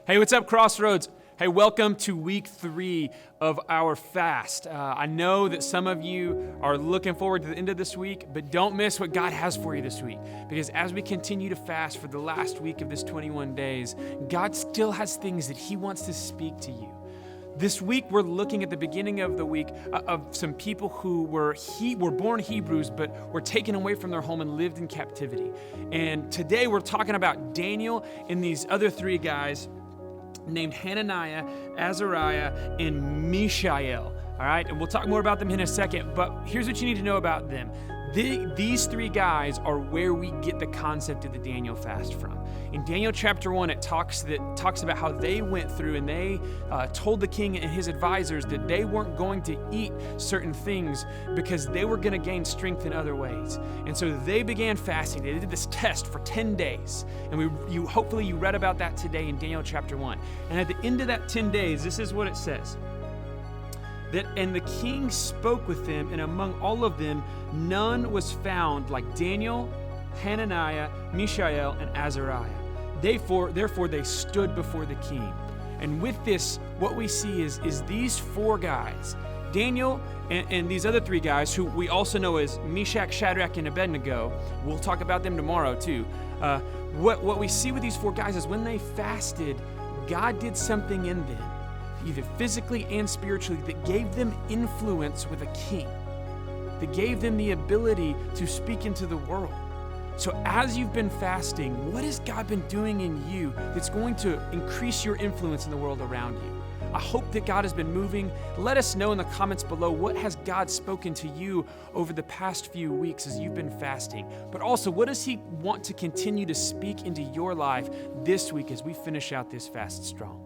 Hey, what's up, Crossroads? Hey, welcome to week 3 of our fast. I know that some of you are looking forward to the end of this week, but don't miss what God has for you this week. Because as we continue to fast for the last week of this 21 days, God still has things that He wants to speak to you. This week, we're looking at the beginning of the week of some people who were born Hebrews, but were taken away from their home and lived in captivity. And today, we're talking about Daniel and these other 3 guys named Hananiah, Azariah, and Mishael. All right, and we'll talk more about them in a second, but here's what you need to know about them. These 3 guys are where we get the concept of the Daniel fast from. In Daniel chapter 1, it talks about how they went through and they told the king and his advisors that they weren't going to eat certain things because they were going to gain strength in other ways. And so they began fasting. They did this test for 10 days. And hopefully you read about that today in Daniel chapter 1. And at the end of that 10 days, this is what it says. And the king spoke with them, and among all of them, none was found like Daniel, Hananiah, Mishael, and Azariah. Therefore they stood before the king. And with this, what we see is these 4 guys, Daniel and these other 3 guys, who we also know as Meshach, Shadrach, and Abednego. We'll talk about them tomorrow too. What we see with these 4 guys is when they fasted, God did something in them, either physically and spiritually, that gave them influence with a king, that gave them the ability to speak into the world. So as you've been fasting, what has God been doing in you that's going to increase your influence in the world around you? I hope that God has been moving. Let us know in the comments below, what has God spoken to you over the past few weeks as you've been fasting? But also, what does He want to continue to speak into your life this week as we finish out this fast strong?